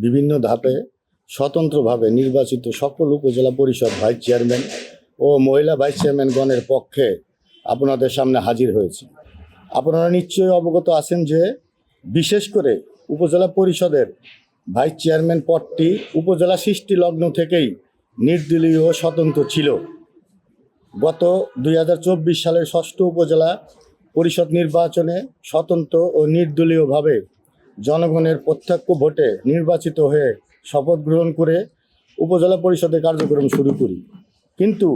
বিভিন্ন ধাপে স্বতন্ত্রভাবে নির্বাচিত সকল উপজেলা পরিষদ ভাইস চেয়ারম্যান ও মহিলা ভাইস চেয়ারম্যানগণের পক্ষে আপনাদের সামনে হাজির হয়েছি। আপনারা নিশ্চয়ই অবগত আছেন যে বিশেষ করে উপজেলা পরিষদের ভাইস চেয়ারম্যান পদটি উপজেলা সৃষ্টি লগ্ন থেকেই নির্দলীয় ও স্বতন্ত্র ছিল। গত 2024 সালের 6ষ্ঠ উপজেলা পরিষদ নির্বাচনে স্বতন্ত্র ও নির্দলীয়ভাবে জনগণের প্রত্যক্ষ ভোটে নির্বাচিত হয়ে শপথ গ্রহণ করে উপজেলা পরিষদের কার্যক্রম শুরু করি। কিন্তু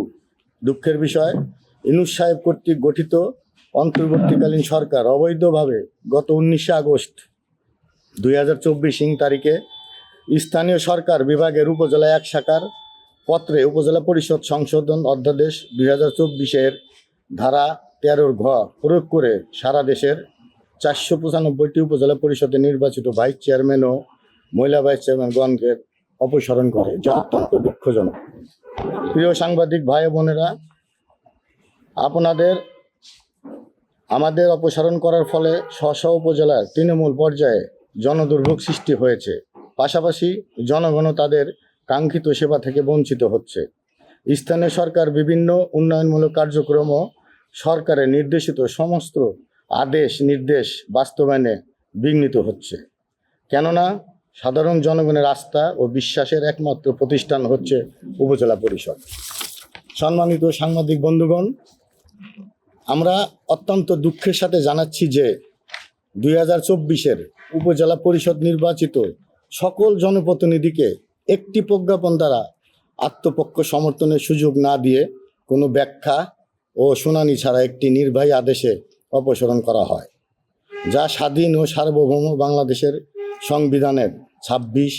দুঃখের বিষয়, ইউনূস সাহেব কর্তৃক গঠিত অন্তর্বর্তীকালীন সরকার অবৈধভাবে গত 19 আগস্ট 2024 তারিখে স্থানীয় সরকার বিভাগের উপজেলা 1 শাখার পত্রে উপজেলা পরিষদ সংশোধন অধ্যাদেশ 2024-এর ধারা 13 ঘ প্রয়োগ করে সারা দেশের 495টি উপজেলা পরিষদে নির্বাচিত ভাইস চেয়ারম্যান ও মহিলা ভাইস চেয়ারম্যানগণকে অপসারণ করে, যা অত্যন্ত দুঃখজনক। প্রিয় সাংবাদিক ভাই বোনেরা, আমাদের অপসারণ করার ফলে স্ব উপজেলার তৃণমূল পর্যায়ে জনদুর্ভোগ সৃষ্টি হয়েছে। পাশাপাশি জনগণও তাদের কাঙ্ক্ষিত সেবা থেকে বঞ্চিত হচ্ছে। স্থানীয় সরকার বিভিন্ন উন্নয়নমূলক কার্যক্রম ও সরকারের নির্দেশিত সমস্ত আদেশ নির্দেশ বাস্তবায়নে বিঘ্নিত হচ্ছে। কেননা সাধারণ জনগণের আস্থা ও বিশ্বাসের একমাত্র প্রতিষ্ঠান হচ্ছে উপজেলা পরিষদ। সম্মানিত সাংবাদিক বন্ধুগণ, আমরা অত্যন্ত দুঃখের সাথে জানাচ্ছি যে 2024-এর উপজেলা পরিষদ নির্বাচিত সকল জনপ্রতিনিধিকে একটি প্রজ্ঞাপন দ্বারা আত্মপক্ষ সমর্থনের সুযোগ না দিয়ে কোনো ব্যাখ্যা ও শুনানি ছাড়া একটি নির্বাহী আদেশে অপসারণ করা হয়, যা স্বাধীন ও সার্বভৌম বাংলাদেশের সংবিধানের 26,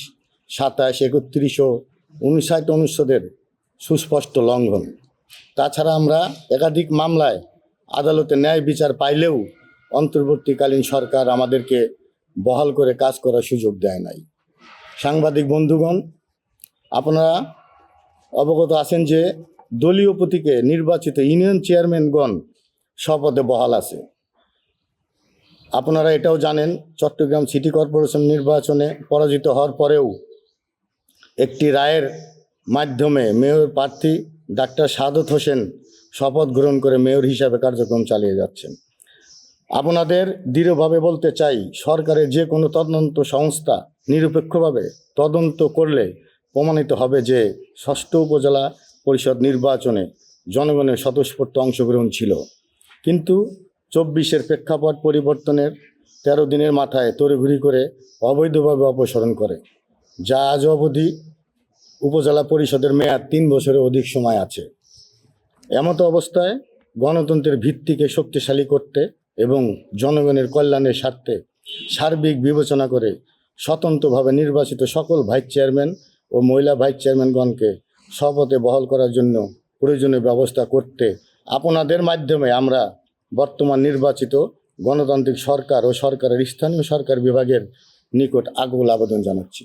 27, 31 ও 59 অনুচ্ছেদের সুস্পষ্ট লঙ্ঘন। তাছাড়া আমরা একাধিক মামলায় আদালতে ন্যায় বিচার পাইলেও অন্তর্বর্তীকালীন সরকার আমাদেরকে বহাল করে কাজ করার সুযোগ দেয় নাই। সাংবাদিক বন্ধুগণ, আপনারা অবগত আছেন যে দলীয় প্রতীকে নির্বাচিত ইউনিয়ন চেয়ারম্যানগণ শপথে বহাল আছে। আপনারা এটাও জানেন, চট্টগ্রাম সিটি কর্পোরেশন নির্বাচনে পরাজিত হওয়ার পরেও একটি রায়ের মাধ্যমে মেয়র প্রার্থী ডাক্তার সাদত হোসেন শপথ গ্রহণ করে মেয়র হিসাবে কার্যক্রম চালিয়ে যাচ্ছেন। আপনাদের দৃঢ়ভাবে বলতে চাই, সরকারের যে কোনো তদন্ত সংস্থা নিরপেক্ষভাবে তদন্ত করলে প্রমাণিত হবে যে 6ষ্ঠ উপজেলা পরিষদ নির্বাচনে জনগণের স্বতঃস্ফূর্ত অংশগ্রহণ ছিল, কিন্তু 24-এর প্রেক্ষাপট পরিবর্তনের 13 দিনের মাথায় তড়িঘড়ি করে অবৈধভাবে অপসারণ করে, যা আজ অবধি উপজেলা পরিষদের মেয়াদ 3 বছরের অধিক সময় আছে। এমতো অবস্থায় গণতন্ত্রের ভিত্তিকে শক্তিশালী করতে এবং জনগণের কল্যাণের স্বার্থে সার্বিক বিবেচনা করে স্বতন্ত্রভাবে নির্বাচিত সকল ভাইস চেয়ারম্যান ও মহিলা ভাইস চেয়ারম্যানগণকে শপথে বহাল করার জন্য প্রয়োজনীয় ব্যবস্থা করতে আপনাদের মাধ্যমে আমরা বর্তমান নির্বাচিত গণতান্ত্রিক সরকার ও সরকারের স্থানীয় সরকার বিভাগের নিকট আকুল আবেদন জানাচ্ছি।